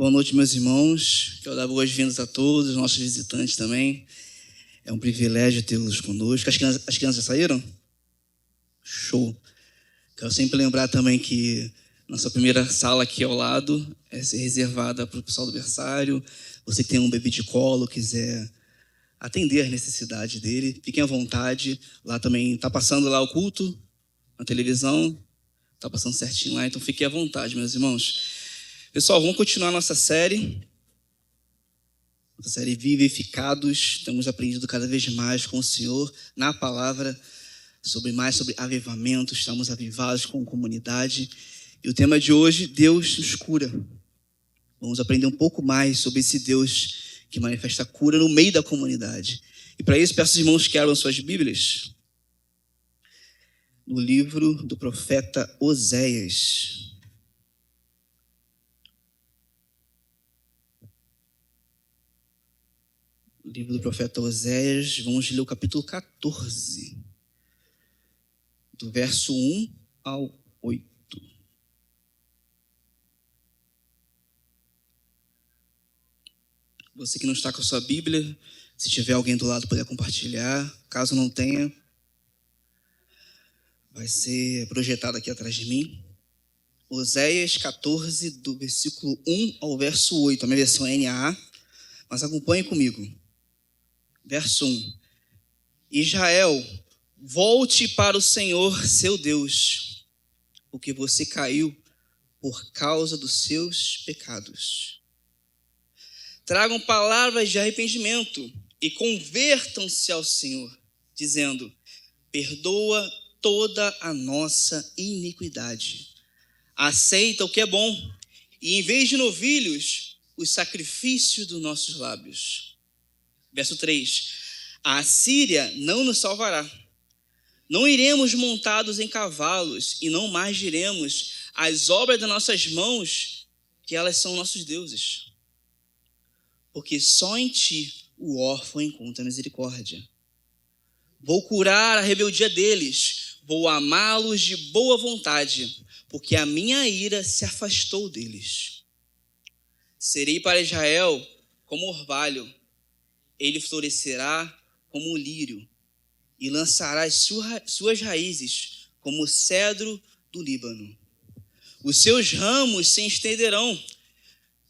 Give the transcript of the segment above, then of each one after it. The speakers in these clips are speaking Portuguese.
Boa noite, meus irmãos. Quero dar boas-vindas a todos, nossos visitantes também. É um privilégio tê-los conosco. As crianças já saíram? Show. Quero sempre lembrar também que nossa primeira sala aqui ao lado é reservada para o pessoal do berçário. Você que tem um bebê de colo, quiser atender as necessidades dele, fiquem à vontade. Lá também está passando lá o culto na televisão. Está passando certinho lá, então fiquem à vontade, meus irmãos. Pessoal, vamos continuar nossa série Vivificados. Temos aprendido cada vez mais com o Senhor na palavra, sobre avivamento. Estamos avivados com comunidade. E o tema de hoje, Deus nos cura. Vamos aprender um pouco mais sobre esse Deus que manifesta cura no meio da comunidade. E para isso, peço aos irmãos que abram suas Bíblias no livro do profeta Oséias. Livro do profeta Oséias, vamos ler o capítulo 14, do verso 1 ao 8. Você que não está com a sua Bíblia, se tiver alguém do lado, puder compartilhar. Caso não tenha, vai ser projetado aqui atrás de mim. Oséias 14, do versículo 1 ao verso 8, a minha versão é NAA, mas acompanhe comigo. Verso 1. Israel, volte para o Senhor, seu Deus, porque você caiu por causa dos seus pecados. Tragam palavras de arrependimento e convertam-se ao Senhor, dizendo: perdoa toda a nossa iniquidade. Aceita o que é bom e, em vez de novilhos, os sacrifícios dos nossos lábios. Verso 3. A Assíria não nos salvará. Não iremos montados em cavalos e não mais diremos as obras das nossas mãos, que elas são nossos deuses. Porque só em ti o órfão encontra misericórdia. Vou curar a rebeldia deles, vou amá-los de boa vontade, porque a minha ira se afastou deles. Serei para Israel como orvalho. Ele florescerá como o lírio e lançará as suas raízes como o cedro do Líbano. Os seus ramos se estenderão,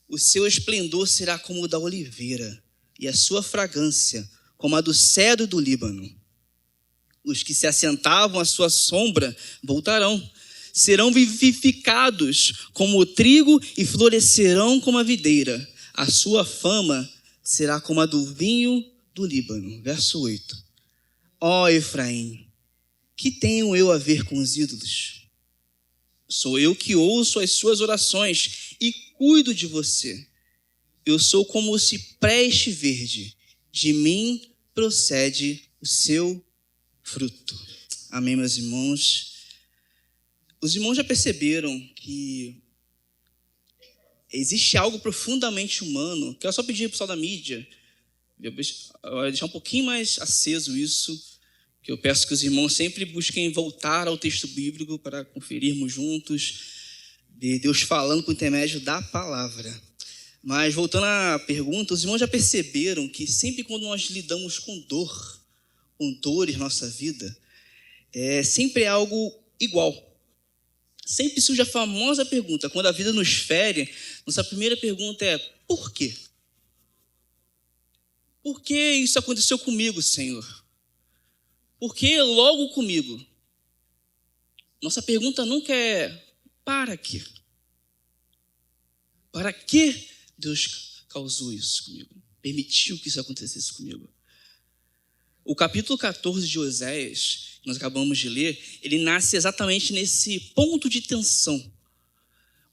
o seu esplendor será como o da oliveira e a sua fragrância como a do cedro do Líbano. Os que se assentavam à sua sombra voltarão, serão vivificados como o trigo e florescerão como a videira. A sua fama será como a do vinho do Líbano. Verso 8. Ó Efraim, que tenho eu a ver com os ídolos? Sou eu que ouço as suas orações e cuido de você. Eu sou como o cipreste verde. De mim procede o seu fruto. Amém, meus irmãos? Os irmãos já perceberam que existe algo profundamente humano, que eu só pedi para o pessoal da mídia, eu vou deixar um pouquinho mais aceso isso, que eu peço que os irmãos sempre busquem voltar ao texto bíblico para conferirmos juntos, de Deus falando por intermédio da palavra. Mas voltando à pergunta, os irmãos já perceberam que sempre quando nós lidamos com dores na nossa vida, sempre é algo igual. Sempre surge a famosa pergunta, quando a vida nos fere, nossa primeira pergunta é: por quê? Por que isso aconteceu comigo, Senhor? Por que logo comigo? Nossa pergunta nunca é: para quê? Para que Deus causou isso comigo? Permitiu que isso acontecesse comigo? O capítulo 14 de Oséias, que nós acabamos de ler, ele nasce exatamente nesse ponto de tensão,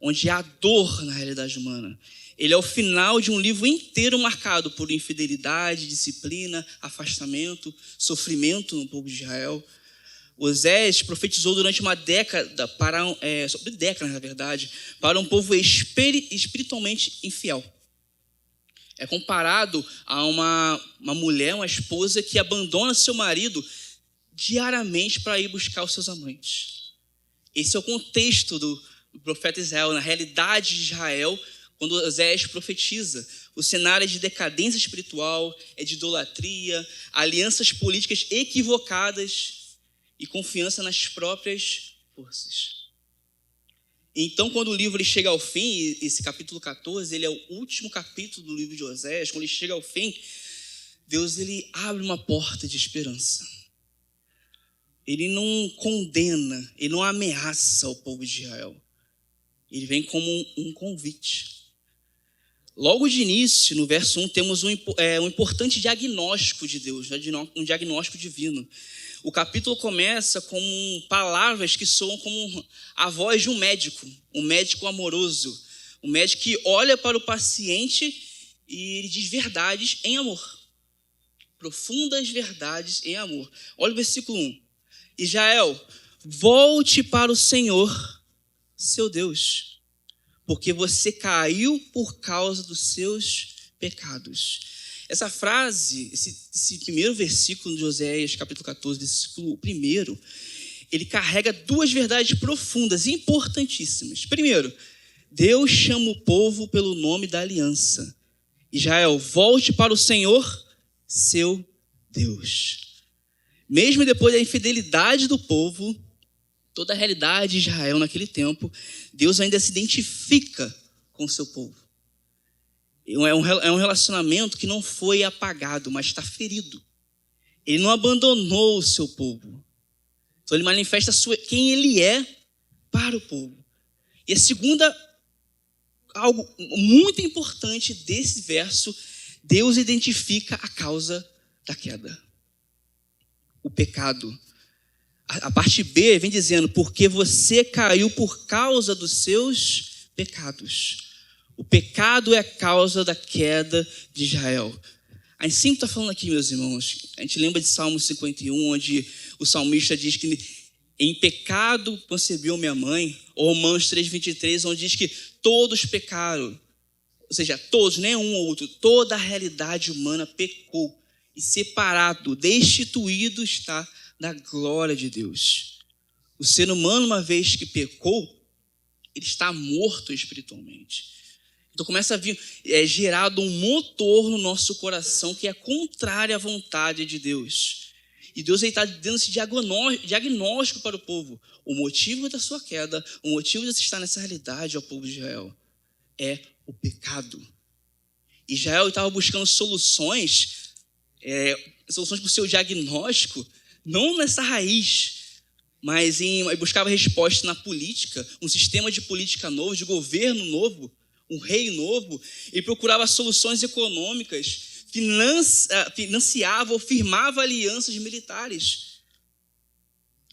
onde há dor na realidade humana. Ele é o final de um livro inteiro marcado por infidelidade, disciplina, afastamento, sofrimento no povo de Israel. Oséias profetizou durante uma década, sobre décadas na verdade, para um povo espiritualmente infiel. É comparado a uma mulher, uma esposa que abandona seu marido diariamente para ir buscar os seus amantes. Esse é o contexto do profeta Israel, na realidade de Israel, quando Oséias profetiza, o cenário é de decadência espiritual, é de idolatria, alianças políticas equivocadas e confiança nas próprias forças. Então, quando o livro ele chega ao fim, esse capítulo 14, ele é o último capítulo do livro de Oséias, quando ele chega ao fim, Deus ele abre uma porta de esperança. Ele não condena, ele não ameaça o povo de Israel. Ele vem como um convite. Logo de início, no verso 1, temos um importante diagnóstico de Deus, um diagnóstico divino. O capítulo começa com palavras que soam como a voz de um médico amoroso, um médico que olha para o paciente e ele diz verdades em amor, profundas verdades em amor. Olha o versículo 1. Israel, volte para o Senhor, seu Deus, porque você caiu por causa dos seus pecados. Essa frase, esse primeiro versículo de Oséias, capítulo 14, versículo 1, ele carrega duas verdades profundas e importantíssimas. Primeiro, Deus chama o povo pelo nome da aliança. Israel, volte para o Senhor, seu Deus. Mesmo depois da infidelidade do povo, toda a realidade de Israel naquele tempo, Deus ainda se identifica com o seu povo. É um relacionamento que não foi apagado, mas está ferido. Ele não abandonou o seu povo. Então ele manifesta quem ele é para o povo. E a segunda, algo muito importante desse verso, Deus identifica a causa da queda. O pecado. A parte B vem dizendo, porque você caiu por causa dos seus pecados. O pecado é a causa da queda de Israel. A gente sempre está falando aqui, meus irmãos, a gente lembra de Salmo 51, onde o salmista diz que em pecado concebeu minha mãe, ou Romanos 3,23, onde diz que todos pecaram, ou seja, todos, nem um ou outro, toda a realidade humana pecou, e separado, destituído está da glória de Deus. O ser humano, uma vez que pecou, ele está morto espiritualmente. Então começa a vir gerado um motor no nosso coração que é contrário à vontade de Deus. E Deus está dando esse diagnóstico para o povo. O motivo da sua queda, o motivo de você estar nessa realidade ao povo de Israel é o pecado. Israel estava buscando soluções para o seu diagnóstico, não nessa raiz, mas buscava resposta na política, um sistema de política novo, de governo novo, um rei novo, e procurava soluções econômicas, financiava ou firmava alianças militares.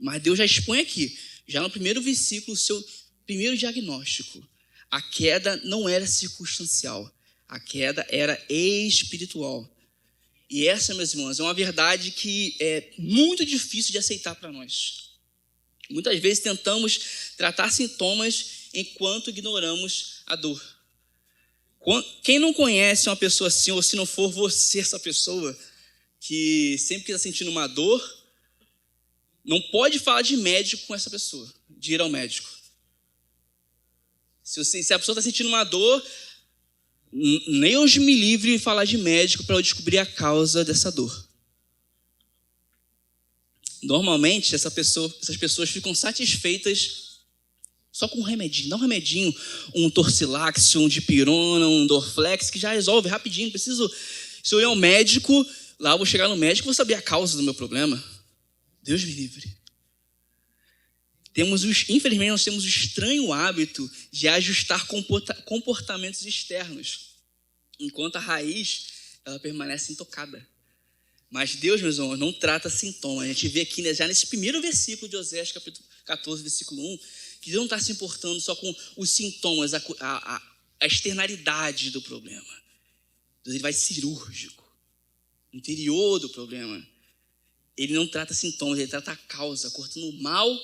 Mas Deus já expõe aqui, já no primeiro versículo, o seu primeiro diagnóstico. A queda não era circunstancial, a queda era espiritual. E essa, meus irmãos, é uma verdade que é muito difícil de aceitar para nós. Muitas vezes tentamos tratar sintomas enquanto ignoramos a dor. Quem não conhece uma pessoa assim, ou se não for você essa pessoa, que sempre que está sentindo uma dor, não pode falar de médico com essa pessoa, de ir ao médico. Se a pessoa está sentindo uma dor, nem Deus me livre de falar de médico para eu descobrir a causa dessa dor. Normalmente, essas pessoas ficam satisfeitas só com um remedinho. Dá um remedinho, um Torcilax, um Dipirona, um Dorflex, que já resolve rapidinho. Se eu ir ao médico, lá eu vou chegar no médico e vou saber a causa do meu problema. Deus me livre. Infelizmente, nós temos o estranho hábito de ajustar comportamentos externos, enquanto a raiz ela permanece intocada. Mas Deus, meus irmãos, não trata sintomas. A gente vê aqui, já nesse primeiro versículo de Oséias, capítulo 14, versículo 1, que Deus não está se importando só com os sintomas, a externalidade do problema. Deus ele vai cirúrgico, no interior do problema. Ele não trata sintomas, ele trata a causa, cortando o mal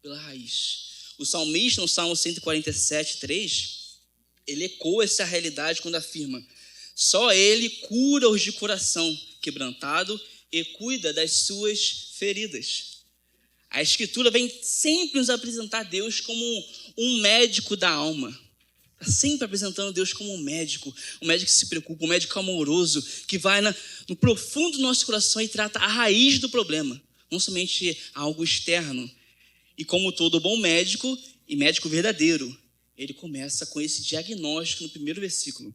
pela raiz. O salmista, no Salmo 147, 3, ele ecoa essa realidade quando afirma: só ele cura os de coração quebrantado e cuida das suas feridas. A Escritura vem sempre nos apresentar Deus como um médico da alma. Está sempre apresentando Deus como um médico que se preocupa, um médico amoroso, que vai no profundo do nosso coração e trata a raiz do problema, não somente algo externo. E como todo bom médico, e médico verdadeiro, ele começa com esse diagnóstico no primeiro versículo.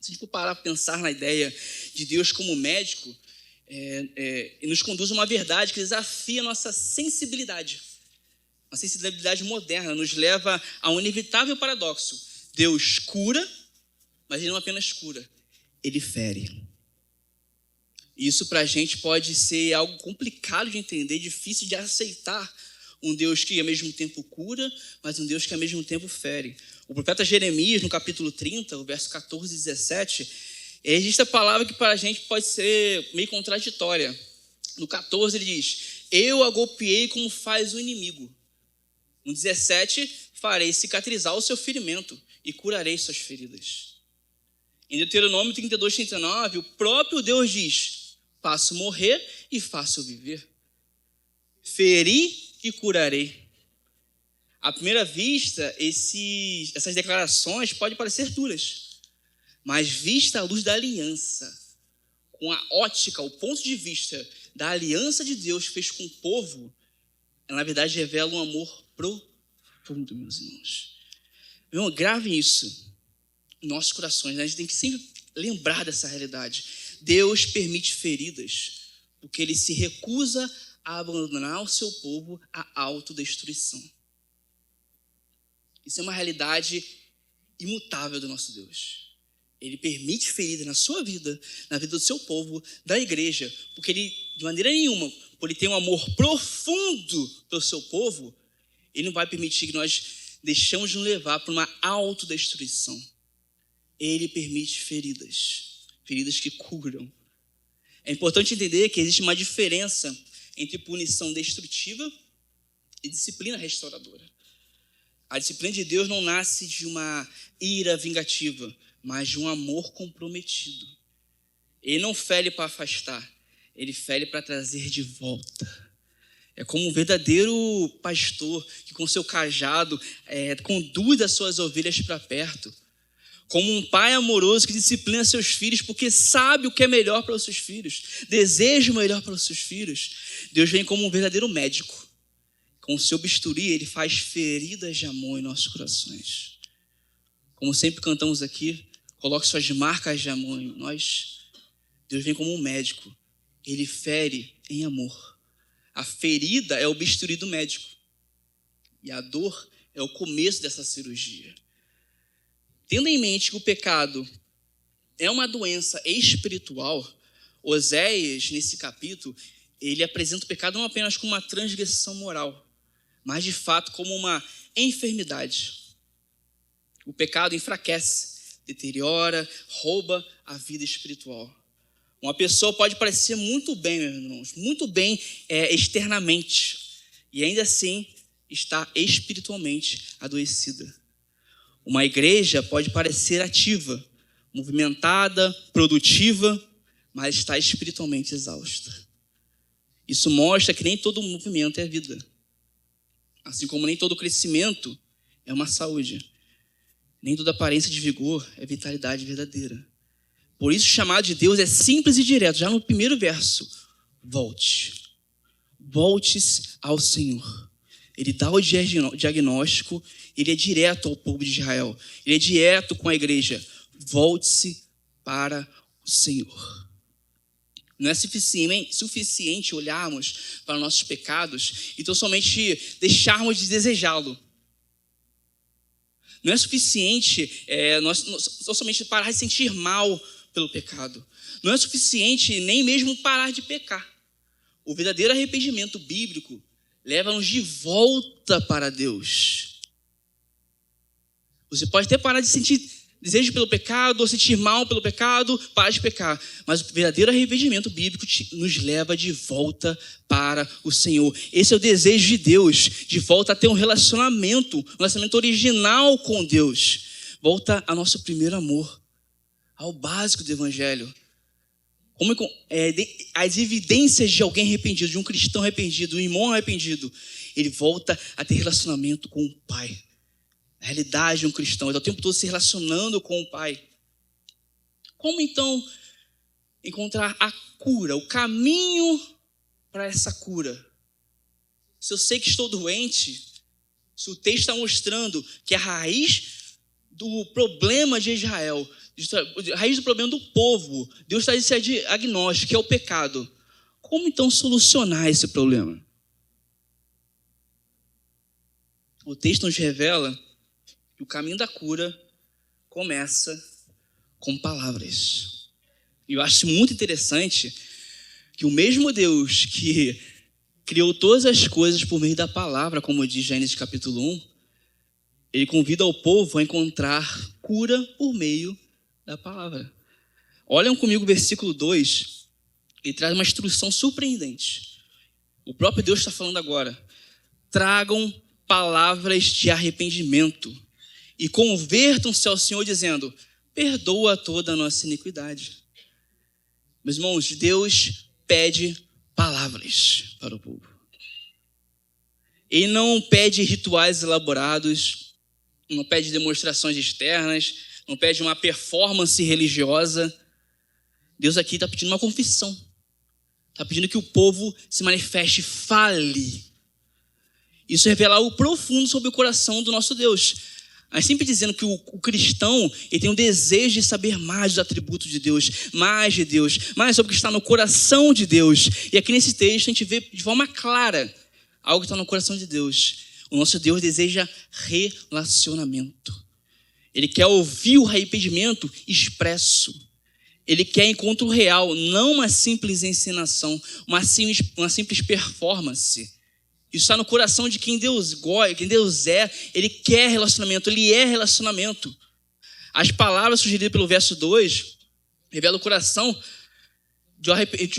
Se a gente for parar para pensar na ideia de Deus como médico, ele nos conduz a uma verdade que desafia a nossa sensibilidade. A sensibilidade moderna nos leva a um inevitável paradoxo. Deus cura, mas ele não apenas cura, ele fere. Isso para a gente pode ser algo complicado de entender, difícil de aceitar. Um Deus que ao mesmo tempo cura, mas um Deus que ao mesmo tempo fere. O profeta Jeremias, no capítulo 30, o verso 14 e 17, existe a palavra que para a gente pode ser meio contraditória. No 14 ele diz: eu a golpeei como faz o inimigo. No 17, farei cicatrizar o seu ferimento e curarei suas feridas. Em Deuteronômio 32, 39, o próprio Deus diz: faço morrer e faço viver. Feri e curarei. À primeira vista, essas declarações podem parecer duras, mas vista à luz da aliança, com a ótica, o ponto de vista da aliança de Deus fez com o povo, na verdade revela um amor profundo, meus irmãos. Meu irmão, gravem isso em nossos corações, né? A gente tem que sempre lembrar dessa realidade. Deus permite feridas, porque ele se recusa a abandonar o seu povo à autodestruição. Isso é uma realidade imutável do nosso Deus. Ele permite feridas na sua vida, na vida do seu povo, da igreja, porque ele, de maneira nenhuma, por ele ter um amor profundo pelo seu povo, ele não vai permitir que nós deixemos de nos levar para uma autodestruição. Ele permite feridas que curam. É importante entender que existe uma diferença entre punição destrutiva e disciplina restauradora. A disciplina de Deus não nasce de uma ira vingativa, mas de um amor comprometido. Ele não fere para afastar, ele fere para trazer de volta. É como um verdadeiro pastor que com seu cajado conduz as suas ovelhas para perto. Como um pai amoroso que disciplina seus filhos porque sabe o que é melhor para os seus filhos, deseja o melhor para os seus filhos. Deus vem como um verdadeiro médico. Com o seu bisturi, ele faz feridas de amor em nossos corações. Como sempre cantamos aqui, coloque suas marcas de amor em nós. Deus vem como um médico. Ele fere em amor. A ferida é o bisturi do médico. E a dor é o começo dessa cirurgia. Tendo em mente que o pecado é uma doença espiritual, Oséias, nesse capítulo, ele apresenta o pecado não apenas como uma transgressão moral, mas de fato como uma enfermidade. O pecado enfraquece, deteriora, rouba a vida espiritual. Uma pessoa pode parecer muito bem, meus irmãos, muito bem externamente, e ainda assim está espiritualmente adoecida. Uma igreja pode parecer ativa, movimentada, produtiva, mas está espiritualmente exausta. Isso mostra que nem todo movimento é vida. Assim como nem todo crescimento é uma saúde. Nem toda aparência de vigor é vitalidade verdadeira. Por isso o chamado de Deus é simples e direto. Já no primeiro verso, volte. Volte-se ao Senhor. Ele dá o diagnóstico, ele é direto ao povo de Israel. Ele é direto com a igreja. Volte-se para o Senhor. Não é suficiente olharmos para nossos pecados e tão somente deixarmos de desejá-lo. Não é suficiente nós somente parar de sentir mal pelo pecado. Não é suficiente nem mesmo parar de pecar. O verdadeiro arrependimento bíblico leva-nos de volta para Deus. Você pode até parar de sentir desejo pelo pecado, ou sentir mal pelo pecado, parar de pecar. Mas o verdadeiro arrependimento bíblico nos leva de volta para o Senhor. Esse é o desejo de Deus, de volta a ter um relacionamento original com Deus. Volta ao nosso primeiro amor, ao básico do Evangelho. Como as evidências de alguém arrependido, de um cristão arrependido, de um irmão arrependido, ele volta a ter relacionamento com o Pai. a realidade de um cristão. Ele está o tempo todo se relacionando com o Pai. Como então encontrar a cura, o caminho para essa cura? Se eu sei que estou doente, se o texto está mostrando que a raiz do problema de Israel, a raiz do problema do povo, Deus está dizendo que é diagnóstico, que é o pecado. Como então solucionar esse problema? O texto nos revela que o caminho da cura começa com palavras. E eu acho muito interessante que o mesmo Deus que criou todas as coisas por meio da palavra, como diz Gênesis capítulo 1, ele convida o povo a encontrar cura por meio da palavra. Olhem comigo o versículo 2, ele traz uma instrução surpreendente. O próprio Deus está falando agora: tragam palavras de arrependimento e convertam-se ao Senhor, dizendo: perdoa toda a nossa iniquidade. Meus irmãos, Deus pede palavras para o povo. Ele não pede rituais elaborados, não pede demonstrações externas, não pede uma performance religiosa. Deus aqui está pedindo uma confissão. Está pedindo que o povo se manifeste, fale. Isso revela algo profundo sobre o coração do nosso Deus. Mas sempre dizendo que o cristão, ele tem um desejo de saber mais dos atributos de Deus, mais sobre o que está no coração de Deus. E aqui nesse texto a gente vê de forma clara algo que está no coração de Deus. O nosso Deus deseja relacionamento. Ele quer ouvir o arrependimento expresso. Ele quer encontro real, não uma simples encenação, uma simples performance. Isso está no coração de quem Deus gosta, quem Deus é. Ele quer relacionamento, ele é relacionamento. As palavras sugeridas pelo verso 2 revelam o coração de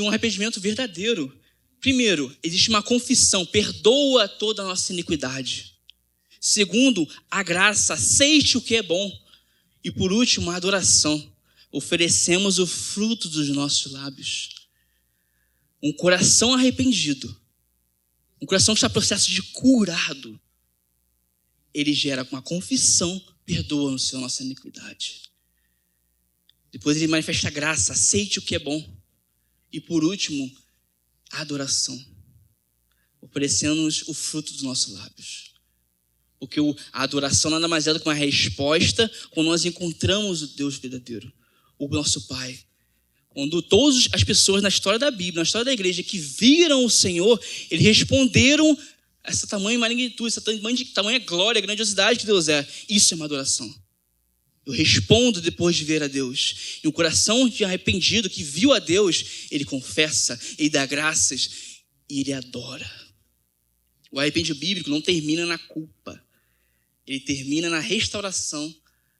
um arrependimento verdadeiro. Primeiro, existe uma confissão: perdoa toda a nossa iniquidade. Segundo, a graça, aceite o que é bom. E por último, a adoração. Oferecemos o fruto dos nossos lábios. Um coração arrependido, um coração que está em processo de curado, ele gera uma confissão: perdoa-nos a nossa iniquidade. Depois ele manifesta a graça, aceite o que é bom. E por último, a adoração, oferecendo-nos o fruto dos nossos lábios. Porque a adoração nada mais é do que uma resposta quando nós encontramos o Deus verdadeiro, o nosso Pai. Quando todas as pessoas na história da Bíblia, na história da igreja, que viram o Senhor, eles responderam a essa tamanha magnitude, essa tamanha glória, grandiosidade que Deus é. Isso é uma adoração. Eu respondo depois de ver a Deus. E o coração de arrependido que viu a Deus, ele confessa, ele dá graças e ele adora. O arrependimento bíblico não termina na culpa. Ele termina na restauração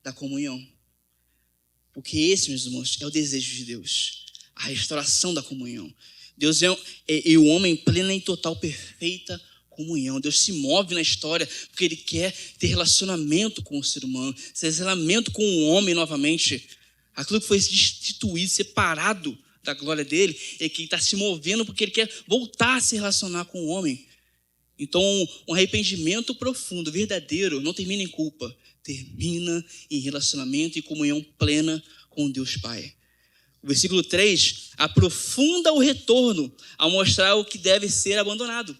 da comunhão. Porque esse, meus irmãos, é o desejo de Deus. A restauração da comunhão. Deus é o homem em plena e total, perfeita comunhão. Deus se move na história porque ele quer ter relacionamento com o ser humano, ter relacionamento com o homem novamente. Aquilo que foi destituído, separado da glória dele, é que ele está se movendo porque ele quer voltar a se relacionar com o homem. Então, um arrependimento profundo, verdadeiro, não termina em culpa, termina em relacionamento e comunhão plena com Deus Pai. O versículo 3 aprofunda o retorno ao mostrar o que deve ser abandonado.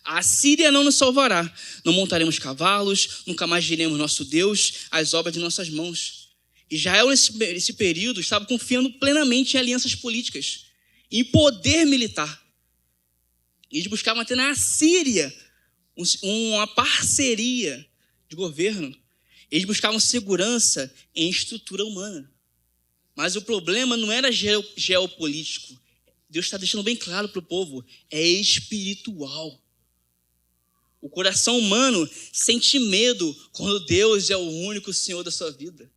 A Síria não nos salvará, não montaremos cavalos, nunca mais diremos nosso Deus, as obras de nossas mãos. Israel, nesse período, estava confiando plenamente em alianças políticas, em poder militar. Eles buscavam ter na Síria uma parceria de governo. Eles buscavam segurança em estrutura humana. Mas o problema não era geopolítico. Deus está deixando bem claro para o povo, é espiritual. O coração humano sente medo quando Deus é o único Senhor da sua vida.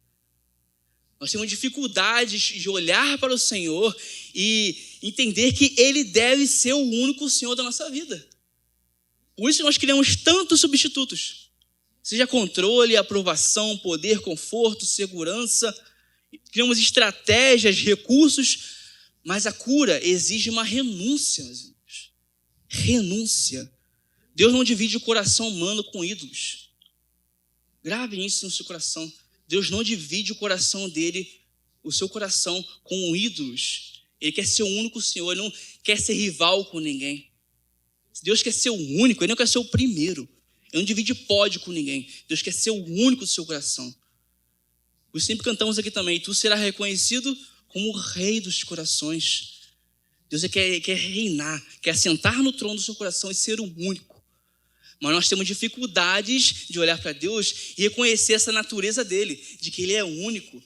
Nós temos dificuldades de olhar para o Senhor e entender que Ele deve ser o único Senhor da nossa vida. Por isso nós criamos tantos substitutos. Seja controle, aprovação, poder, conforto, segurança. Criamos estratégias, recursos, mas a cura exige uma renúncia. Renúncia. Deus não divide o coração humano com ídolos. Grave isso no seu coração. Deus não divide o coração dele, o seu coração, com ídolos. Ele quer ser o único Senhor, ele não quer ser rival com ninguém. Se Deus quer ser o único, ele não quer ser o primeiro. Ele não divide pódio com ninguém. Deus quer ser o único do seu coração. Por isso sempre cantamos aqui também, tu serás reconhecido como o rei dos corações. Deus quer reinar, quer sentar no trono do seu coração e ser o único. Mas nós temos dificuldades de olhar para Deus e reconhecer essa natureza dele, de que ele é único.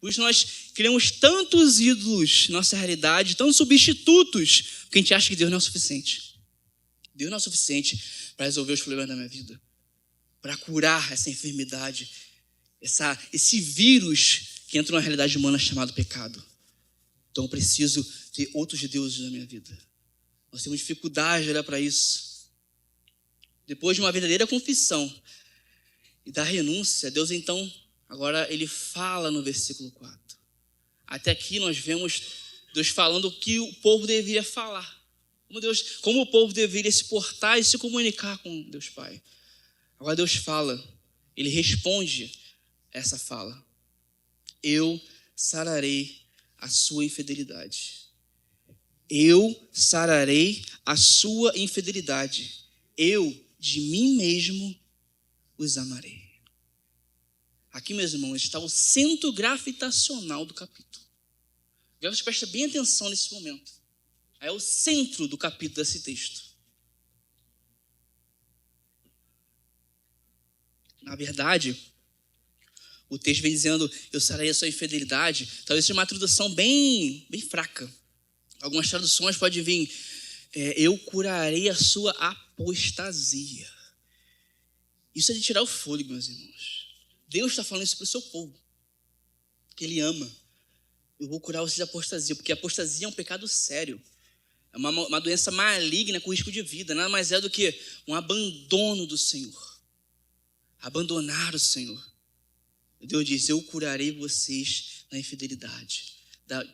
Por isso nós criamos tantos ídolos na nossa realidade, tantos substitutos, porque a gente acha que Deus não é o suficiente. Deus não é o suficiente para resolver os problemas da minha vida, para curar essa enfermidade, esse vírus que entra na realidade humana chamado pecado. Então eu preciso ter outros deuses na minha vida. Nós temos dificuldade de olhar para isso. Depois de uma verdadeira confissão e da renúncia, Deus então, agora ele fala no versículo 4. Até aqui nós vemos Deus falando o que o povo deveria falar. Como o povo deveria se portar e se comunicar com Deus Pai. Agora Deus fala, ele responde essa fala. Eu sararei a sua infidelidade. Eu sararei a sua infidelidade. Eu, de mim mesmo, os amarei. Aqui, meus irmãos, está o centro gravitacional do capítulo. Você presta bem atenção nesse momento. É o centro do capítulo desse texto. Na verdade, o texto vem dizendo, eu sararei a sua infidelidade. Talvez seja uma tradução bem fraca. Algumas traduções podem vir, eu curarei a sua apostasia. Isso é de tirar o fôlego, meus irmãos. Deus está falando isso para o seu povo, que ele ama. Eu vou curar vocês da apostasia, porque a apostasia é um pecado sério. É uma doença maligna com risco de vida. Nada mais é do que um abandono do Senhor. Abandonar o Senhor. Deus diz, eu curarei vocês da infidelidade,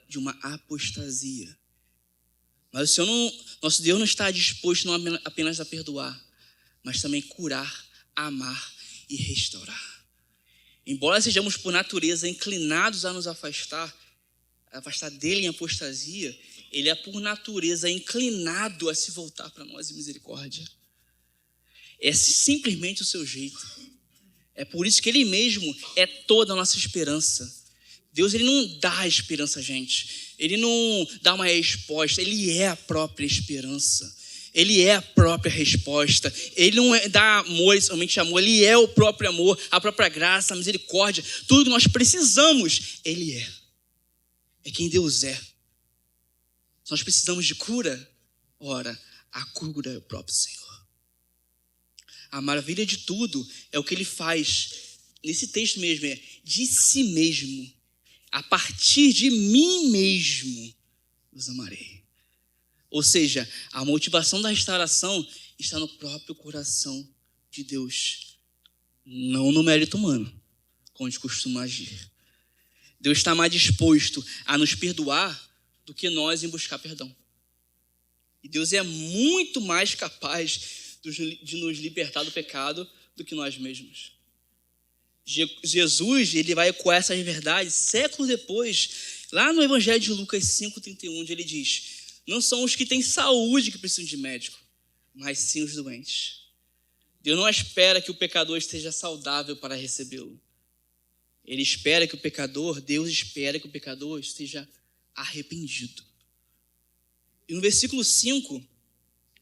de uma apostasia. Mas o Senhor nosso Deus não está disposto não apenas a perdoar, mas também curar, amar e restaurar. Embora sejamos por natureza inclinados a nos afastar dele em apostasia, ele é por natureza inclinado a se voltar para nós em misericórdia. É simplesmente o seu jeito. É por isso que ele mesmo é toda a nossa esperança. Deus, ele não dá esperança a gente. Ele não dá uma resposta. Ele é a própria esperança. Ele é a própria resposta. Ele não dá amor, somente amor. Ele é o próprio amor, a própria graça, a misericórdia. Tudo que nós precisamos, ele é. É quem Deus é. Se nós precisamos de cura, ora, a cura é o próprio Senhor. A maravilha de tudo é o que ele faz. Nesse texto mesmo, é de si mesmo. A partir de mim mesmo, os amarei. Ou seja, a motivação da restauração está no próprio coração de Deus. Não no mérito humano, como a gente costuma agir. Deus está mais disposto a nos perdoar do que nós em buscar perdão. E Deus é muito mais capaz de nos libertar do pecado do que nós mesmos. Jesus, ele vai ecoar essas verdades séculos depois, lá no Evangelho de Lucas 5,31, onde ele diz, não são os que têm saúde que precisam de médico, mas sim os doentes. Deus não espera que o pecador esteja saudável para recebê-lo. Deus espera que o pecador esteja arrependido. E no versículo 5,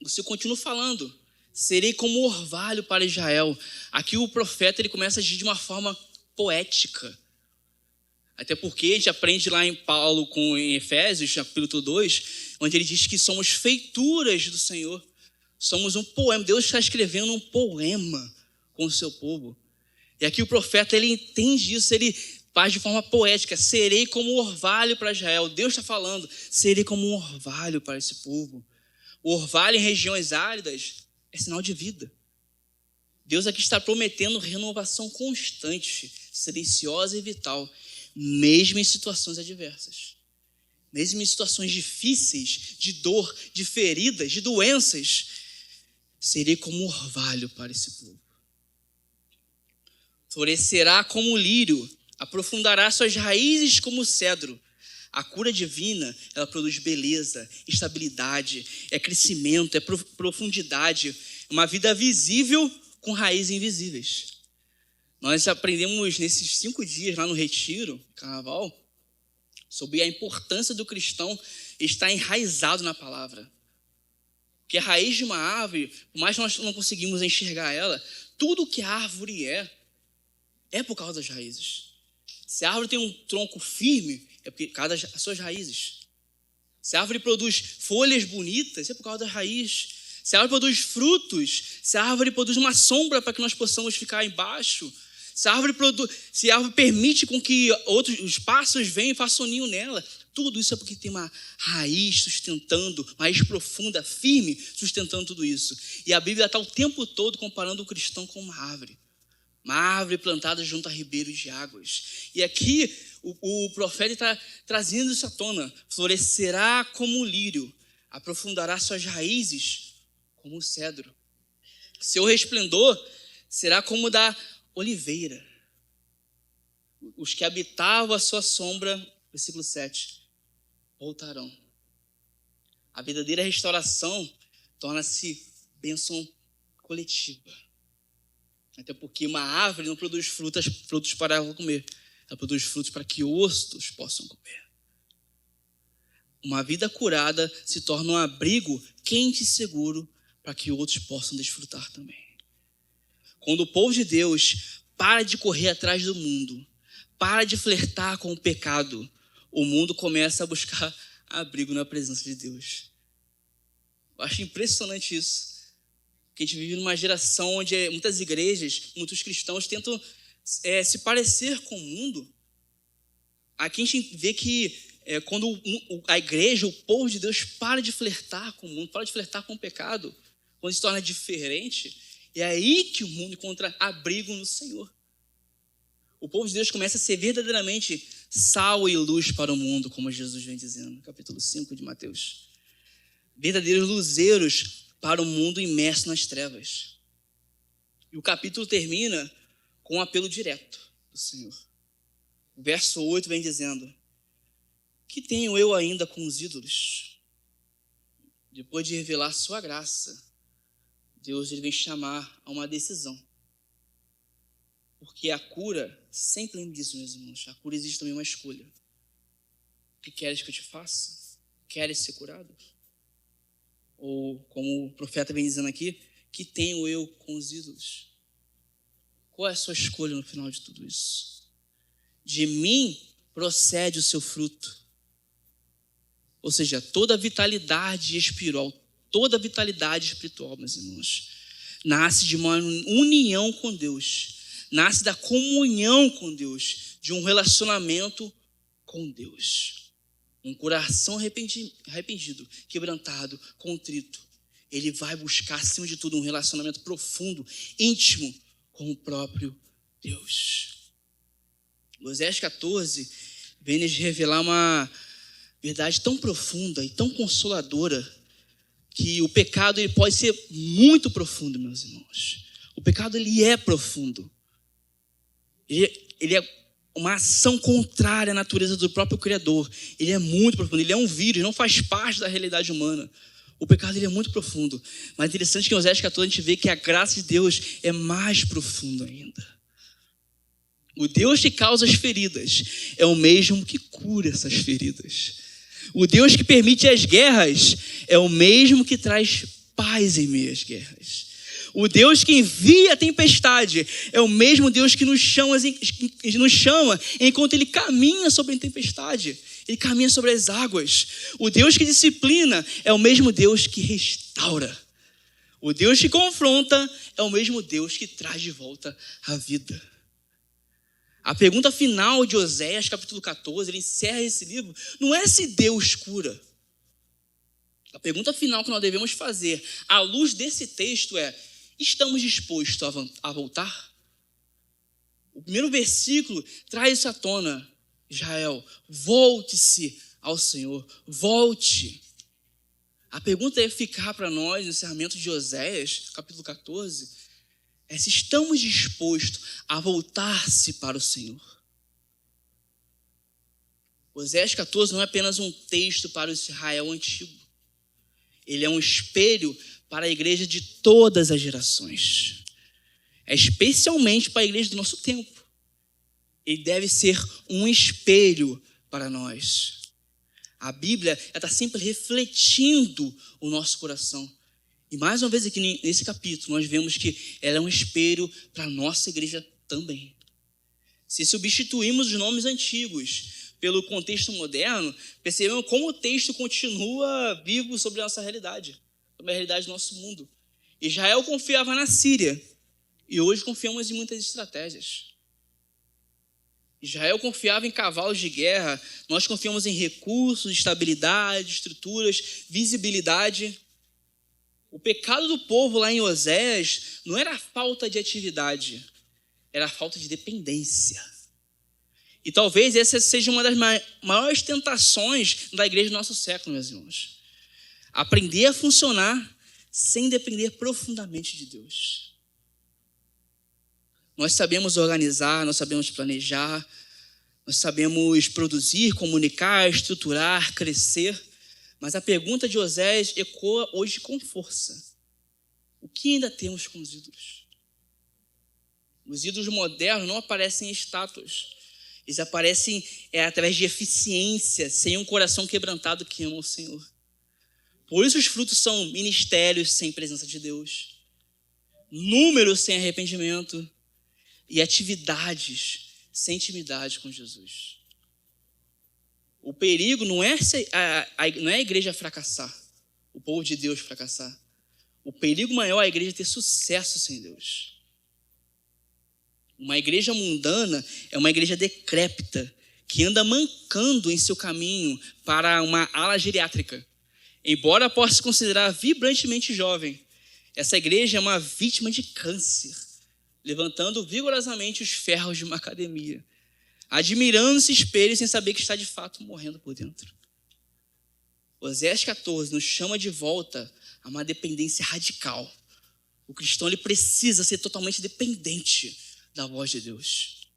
você continua falando, serei como orvalho para Israel. Aqui o profeta ele começa a agir de uma forma poética. Até porque a gente aprende lá em Paulo, em Efésios, capítulo 2, onde ele diz que somos feituras do Senhor. Somos um poema. Deus está escrevendo um poema com o seu povo. E aqui o profeta ele entende isso, ele faz de forma poética. Serei como orvalho para Israel. Deus está falando, serei como um orvalho para esse povo. O orvalho em regiões áridas é sinal de vida. Deus aqui está prometendo renovação constante, silenciosa e vital, mesmo em situações adversas. Mesmo em situações difíceis, de dor, de feridas, de doenças, serei como um orvalho para esse povo. Florescerá como o lírio, aprofundará suas raízes como o cedro. A cura divina, ela produz beleza, estabilidade, é crescimento, é profundidade, uma vida visível com raízes invisíveis. Nós aprendemos nesses 5 dias lá no Retiro, Carnaval, sobre a importância do cristão estar enraizado na palavra. Porque a raiz de uma árvore, por mais que nós não conseguimos enxergar ela, tudo que a árvore é por causa das raízes. Se a árvore tem um tronco firme, é por causa das suas raízes. Se a árvore produz folhas bonitas, é por causa das raízes. Se a árvore produz frutos, se a árvore produz uma sombra para que nós possamos ficar embaixo, se a árvore permite com que os pássaros venham e façam ninho nela, tudo isso é porque tem uma raiz sustentando, uma raiz profunda, firme, sustentando tudo isso. E a Bíblia está o tempo todo comparando o cristão com uma árvore plantada junto a ribeiros de águas. E aqui o profeta está trazendo isso à tona. Florescerá como o lírio, aprofundará suas raízes como o cedro. Seu resplendor será como o da oliveira. Os que habitavam a sua sombra, versículo 7, voltarão. A verdadeira restauração torna-se bênção coletiva. Até porque uma árvore não produz frutos para ela comer. Ela produz frutos para que outros possam comer. Uma vida curada se torna um abrigo quente e seguro para que outros possam desfrutar também. Quando o povo de Deus para de correr atrás do mundo, para de flertar com o pecado, o mundo começa a buscar abrigo na presença de Deus. Eu acho impressionante isso. Porque a gente vive numa geração onde muitas igrejas, muitos cristãos tentam se parecer com o mundo. Aqui a gente vê que quando a igreja, o povo de Deus para de flertar com o mundo, para de flertar com o pecado, quando se torna diferente, é aí que o mundo encontra abrigo no Senhor. O povo de Deus começa a ser verdadeiramente sal e luz para o mundo, como Jesus vem dizendo, no capítulo 5 de Mateus. Verdadeiros luzeiros para o mundo imerso nas trevas. E o capítulo termina com um apelo direto do Senhor. O verso 8 vem dizendo: que tenho eu ainda com os ídolos? Depois de revelar sua graça, Deus ele vem chamar a uma decisão. Porque a cura, sempre lembre disso, meus irmãos, a cura existe também uma escolha. O que queres que eu te faça? Queres ser curado? Ou, como o profeta vem dizendo aqui, que tenho eu com os ídolos? Qual é a sua escolha no final de tudo isso? De mim procede o seu fruto. Ou seja, toda a vitalidade espiritual, meus irmãos, nasce de uma união com Deus. Nasce da comunhão com Deus, de um relacionamento com Deus. Um coração arrependido, quebrantado, contrito. Ele vai buscar, acima de tudo, um relacionamento profundo, íntimo com o próprio Deus. Oséias 14 vem nos revelar uma verdade tão profunda e tão consoladora, que o pecado ele pode ser muito profundo, meus irmãos. O pecado ele é profundo. Ele é uma ação contrária à natureza do próprio Criador. Ele é muito profundo, ele é um vírus, não faz parte da realidade humana. O pecado ele é muito profundo. Mas é interessante que em Oséias 14 a gente vê que a graça de Deus é mais profunda ainda. O Deus que causa as feridas é o mesmo que cura essas feridas. O Deus que permite as guerras é o mesmo que traz paz em meio às guerras. O Deus que envia a tempestade é o mesmo Deus que nos chama enquanto Ele caminha sobre a tempestade. Ele caminha sobre as águas. O Deus que disciplina é o mesmo Deus que restaura. O Deus que confronta é o mesmo Deus que traz de volta a vida. A pergunta final de Oséias, capítulo 14, ele encerra esse livro, não é se Deus cura. A pergunta final que nós devemos fazer, à luz desse texto, é: estamos dispostos a voltar? O primeiro versículo traz isso à tona. Israel, volte-se ao Senhor, volte. A pergunta é ficar para nós, no encerramento de Oséias, capítulo 14, é se estamos dispostos a voltar-se para o Senhor. Oséias 14 não é apenas um texto para o Israel antigo. Ele é um espelho para a igreja de todas as gerações. É especialmente para a igreja do nosso tempo. Ele deve ser um espelho para nós. A Bíblia está sempre refletindo o nosso coração. E mais uma vez aqui nesse capítulo, nós vemos que ela é um espelho para a nossa igreja também. Se substituímos os nomes antigos pelo contexto moderno, percebemos como o texto continua vivo sobre a nossa realidade, sobre a realidade do nosso mundo. Israel confiava na Síria, e hoje confiamos em muitas estratégias. Israel confiava em cavalos de guerra, nós confiamos em recursos, estabilidade, estruturas, visibilidade. O pecado do povo lá em Oséias não era a falta de atividade, era a falta de dependência. E talvez essa seja uma das maiores tentações da igreja do nosso século, meus irmãos. Aprender a funcionar sem depender profundamente de Deus. Nós sabemos organizar, nós sabemos planejar, nós sabemos produzir, comunicar, estruturar, crescer. Mas a pergunta de Oséias ecoa hoje com força. O que ainda temos com os ídolos? Os ídolos modernos não aparecem em estátuas. Eles aparecem através de eficiência, sem um coração quebrantado que ama o Senhor. Por isso os frutos são ministérios sem presença de Deus, números sem arrependimento e atividades sem intimidade com Jesus. O perigo não é a igreja fracassar, o povo de Deus fracassar. O perigo maior é a igreja ter sucesso sem Deus. Uma igreja mundana é uma igreja decrépita, que anda mancando em seu caminho para uma ala geriátrica. Embora possa se considerar vibrantemente jovem, essa igreja é uma vítima de câncer, levantando vigorosamente os ferros de uma academia, admirando-se espelho sem saber que está de fato morrendo por dentro. Oséias 14 nos chama de volta a uma dependência radical. O cristão ele precisa ser totalmente dependente da voz de Deus.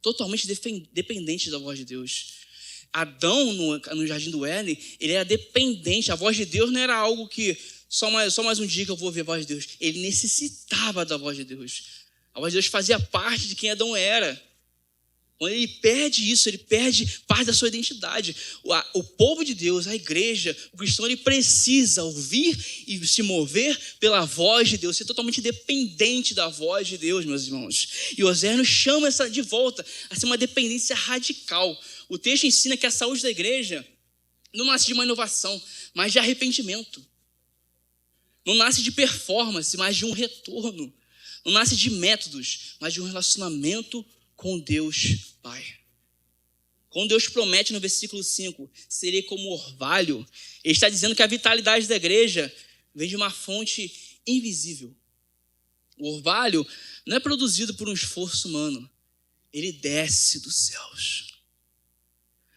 Totalmente dependente da voz de Deus. Adão, no jardim do Éden, ele era dependente. A voz de Deus não era algo que só mais um dia que eu vou ouvir a voz de Deus. Ele necessitava da voz de Deus. A voz de Deus fazia parte de quem Adão era. Quando ele perde isso, ele perde parte da sua identidade. O povo de Deus, a igreja, o cristão, ele precisa ouvir e se mover pela voz de Deus, ser totalmente dependente da voz de Deus, meus irmãos. E Oséias nos chama de volta a ser uma dependência radical. O texto ensina que a saúde da igreja não nasce de uma inovação, mas de arrependimento. Não nasce de performance, mas de um retorno. Não nasce de métodos, mas de um relacionamento com Deus Pai. Quando Deus promete no versículo 5, serei como orvalho, Ele está dizendo que a vitalidade da igreja vem de uma fonte invisível. O orvalho não é produzido por um esforço humano, ele desce dos céus.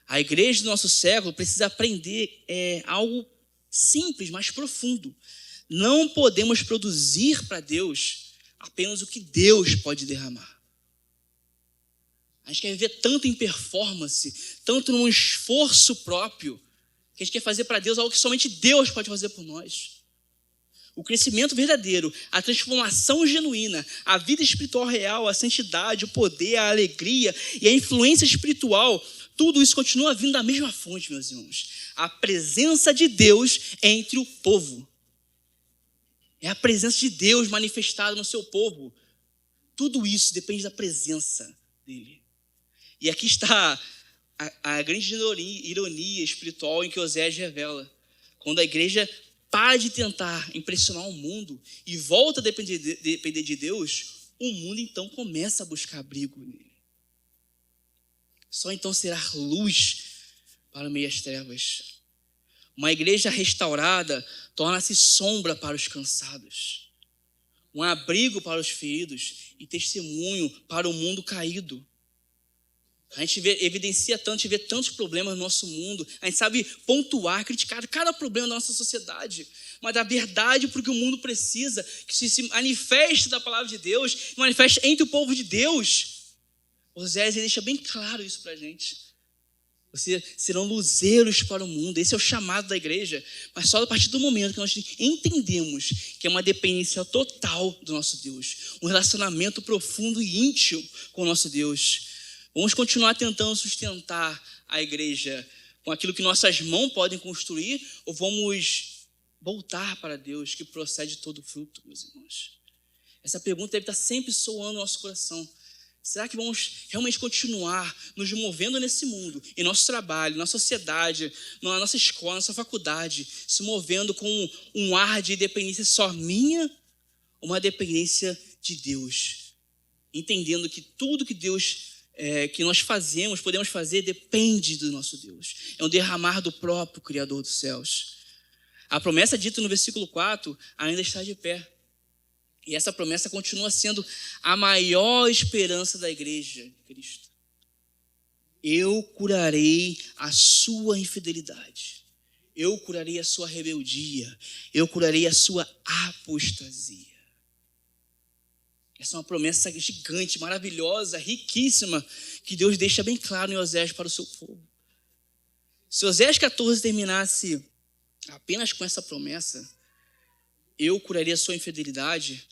A igreja do nosso século precisa aprender algo simples, mas profundo. Não podemos produzir para Deus apenas o que Deus pode derramar. A gente quer viver tanto em performance, tanto num esforço próprio, que a gente quer fazer para Deus algo que somente Deus pode fazer por nós. O crescimento verdadeiro, a transformação genuína, a vida espiritual real, a santidade, o poder, a alegria e a influência espiritual, tudo isso continua vindo da mesma fonte, meus irmãos. A presença de Deus entre o povo. É a presença de Deus manifestada no seu povo. Tudo isso depende da presença dele. E aqui está a grande ironia espiritual em que Oséias revela. Quando a igreja para de tentar impressionar o mundo e volta a depender de Deus, o mundo então começa a buscar abrigo nele. Só então será luz para o meio das trevas. Uma igreja restaurada torna-se sombra para os cansados, um abrigo para os feridos e testemunho para o mundo caído. A gente evidencia tanto, a gente vê tantos problemas no nosso mundo. A gente sabe pontuar, criticar cada problema da nossa sociedade. Mas a verdade, porque o mundo precisa, que se manifeste da palavra de Deus, manifeste entre o povo de Deus. Oséias deixa bem claro isso para a gente. Vocês serão luzeiros para o mundo. Esse é o chamado da igreja. Mas só a partir do momento que nós entendemos que é uma dependência total do nosso Deus. Um relacionamento profundo e íntimo com o nosso Deus. Vamos continuar tentando sustentar a igreja com aquilo que nossas mãos podem construir, ou vamos voltar para Deus que procede todo fruto, meus irmãos? Essa pergunta deve estar sempre soando no nosso coração. Será que vamos realmente continuar nos movendo nesse mundo, em nosso trabalho, na sociedade, na nossa escola, na nossa faculdade, se movendo com um ar de dependência só minha, ou uma dependência de Deus? Entendendo que tudo que que nós fazemos, podemos fazer, depende do nosso Deus. É um derramar do próprio Criador dos céus. A promessa dita no versículo 4 ainda está de pé. E essa promessa continua sendo a maior esperança da igreja de Cristo. Eu curarei a sua infidelidade. Eu curarei a sua rebeldia. Eu curarei a sua apostasia. Essa é uma promessa gigante, maravilhosa, riquíssima, que Deus deixa bem claro em Oséias para o seu povo. Se Oséias 14 terminasse apenas com essa promessa, eu curaria a sua infidelidade,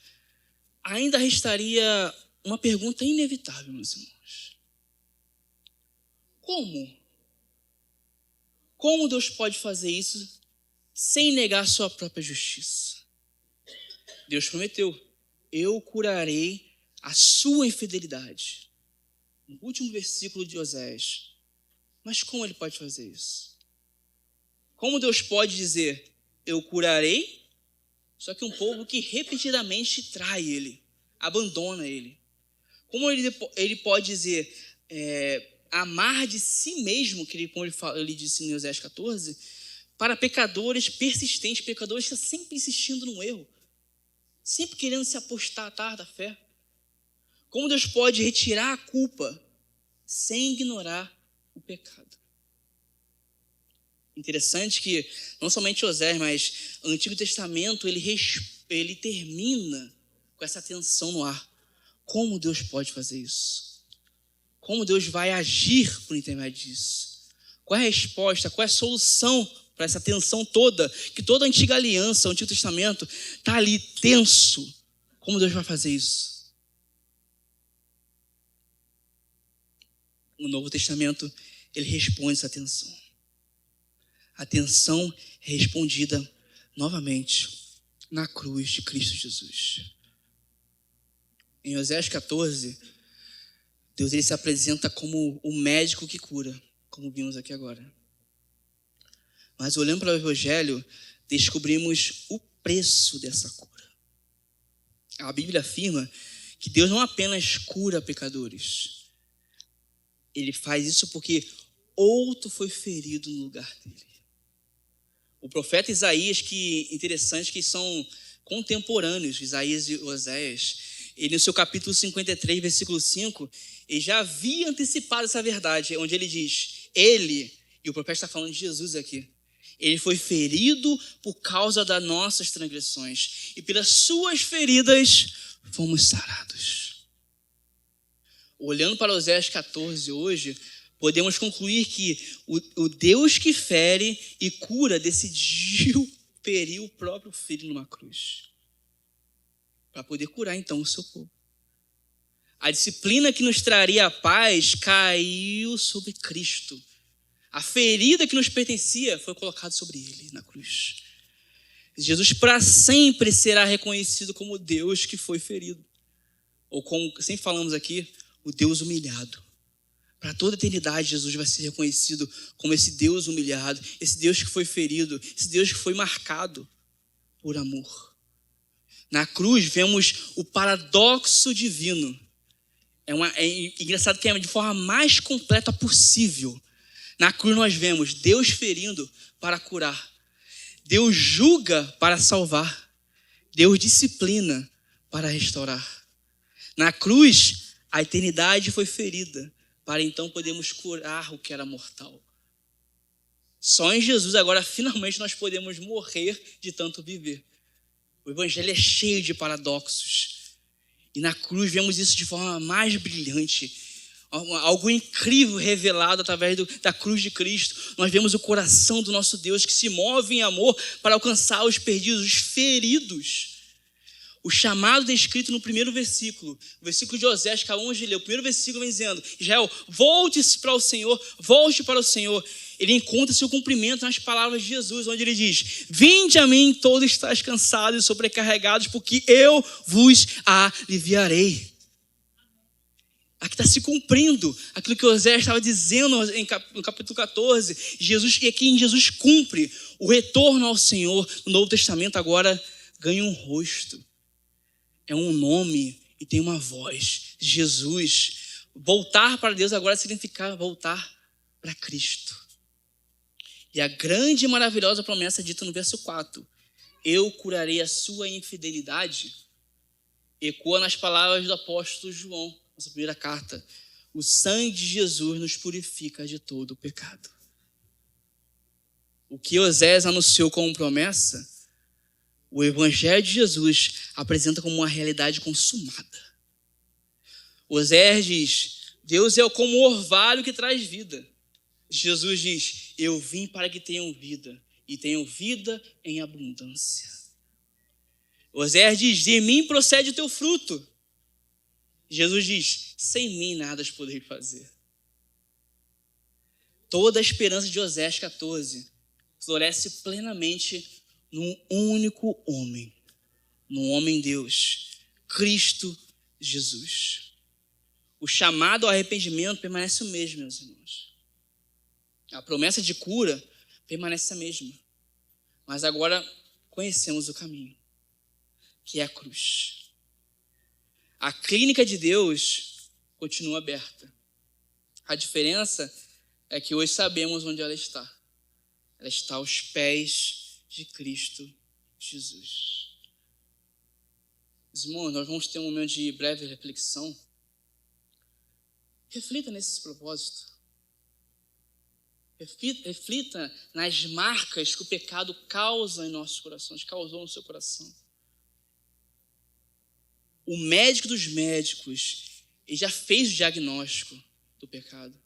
ainda restaria uma pergunta inevitável, meus irmãos. Como? Como Deus pode fazer isso sem negar sua própria justiça? Deus prometeu: eu curarei a sua infidelidade. No último versículo de Oséias. Mas como ele pode fazer isso? Como Deus pode dizer, eu curarei, só que um povo que repetidamente trai ele, abandona ele? Como ele pode dizer, amar de si mesmo, como ele disse em Oséias 14, para pecadores persistentes, pecadores que estão sempre insistindo no erro, sempre querendo se apostatar da fé? Como Deus pode retirar a culpa sem ignorar o pecado? Interessante que não somente Oséias, mas o Antigo Testamento, ele termina com essa tensão no ar. Como Deus pode fazer isso? Como Deus vai agir por intermédio disso? Qual é a resposta? Qual é a solução para essa tensão toda, que toda a antiga aliança, o Antigo Testamento, está ali tenso? Como Deus vai fazer isso? No Novo Testamento, ele responde essa tensão. A tensão é respondida novamente na cruz de Cristo Jesus. Em Oséias 14, Deus ele se apresenta como o médico que cura, como vimos aqui agora. Mas olhando para o Evangelho, descobrimos o preço dessa cura. A Bíblia afirma que Deus não apenas cura pecadores. Ele faz isso porque outro foi ferido no lugar dele. O profeta Isaías, que interessante que são contemporâneos, Isaías e Oséias, ele no seu capítulo 53, versículo 5, ele já havia antecipado essa verdade, onde ele diz, ele, e o profeta está falando de Jesus aqui, ele foi ferido por causa das nossas transgressões, e pelas suas feridas fomos sarados. Olhando para Oséias 14 hoje, podemos concluir que o Deus que fere e cura decidiu ferir o próprio filho numa cruz, para poder curar então o seu povo. A disciplina que nos traria a paz caiu sobre Cristo. A ferida que nos pertencia foi colocada sobre ele na cruz. Jesus para sempre será reconhecido como Deus que foi ferido. Ou como sempre falamos aqui, o Deus humilhado. Para toda a eternidade, Jesus vai ser reconhecido como esse Deus humilhado, esse Deus que foi ferido, esse Deus que foi marcado por amor. Na cruz vemos o paradoxo divino. É engraçado que é de forma mais completa possível. Na cruz nós vemos Deus ferindo para curar. Deus julga para salvar. Deus disciplina para restaurar. Na cruz, a eternidade foi ferida para então podermos curar o que era mortal. Só em Jesus agora finalmente nós podemos morrer de tanto viver. O evangelho é cheio de paradoxos. E na cruz vemos isso de forma mais brilhante. Algo incrível revelado através da cruz de Cristo. Nós vemos o coração do nosso Deus que se move em amor para alcançar os perdidos, os feridos. O chamado descrito no primeiro versículo, o versículo de Oséias, que acabamos de ler, o primeiro versículo vem dizendo: Israel, volte-se para o Senhor, volte para o Senhor. Ele encontra seu cumprimento nas palavras de Jesus, onde ele diz: vinde a mim, todos estáis cansados e sobrecarregados, porque eu vos aliviarei. Aqui está se cumprindo aquilo que Oséias estava dizendo no capítulo 14. E aqui em Jesus cumpre o retorno ao Senhor. No Novo Testamento agora ganha um rosto. É um nome e tem uma voz. Jesus. Voltar para Deus agora significa voltar para Cristo. E a grande e maravilhosa promessa dita no verso 4. Eu curarei a sua infidelidade. Ecoa nas palavras do apóstolo João, nossa primeira carta. O sangue de Jesus nos purifica de todo o pecado. O que Oséias anunciou como promessa, o evangelho de Jesus apresenta como uma realidade consumada. Oséias diz: Deus é como o orvalho que traz vida. Jesus diz: eu vim para que tenham vida, e tenham vida em abundância. Oséias diz: de mim procede o teu fruto. Jesus diz: sem mim nada podeis fazer. Toda a esperança de Oséias 14 floresce plenamente num único homem, num homem Deus, Cristo Jesus. O chamado ao arrependimento permanece o mesmo, meus irmãos. A promessa de cura permanece a mesma. Mas agora conhecemos o caminho, que é a cruz. A clínica de Deus continua aberta. A diferença é que hoje sabemos onde ela está. Ela está aos pés de Cristo Jesus. Irmãos, nós vamos ter um momento de breve reflexão. Reflita nesses propósitos. Reflita nas marcas que o pecado causa em nossos corações, causou no seu coração. O médico dos médicos, ele já fez o diagnóstico do pecado.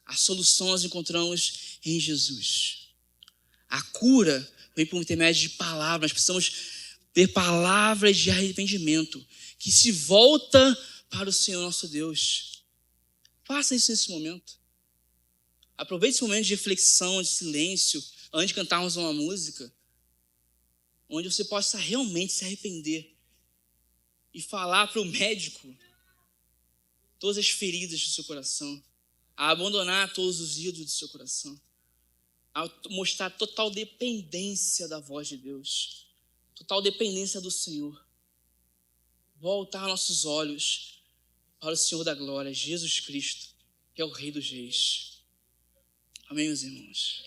A solução nós encontramos em Jesus. A cura vem por intermédio de palavras. Nós precisamos ter palavras de arrependimento que se volta para o Senhor nosso Deus. Faça isso nesse momento. Aproveite esse momento de reflexão, de silêncio, antes de cantarmos uma música, onde você possa realmente se arrepender e falar para o médico todas as feridas do seu coração, a abandonar todos os ídolos do seu coração, a mostrar total dependência da voz de Deus, total dependência do Senhor. Voltar nossos olhos para o Senhor da glória, Jesus Cristo, que é o Rei dos Reis. Amém, meus irmãos?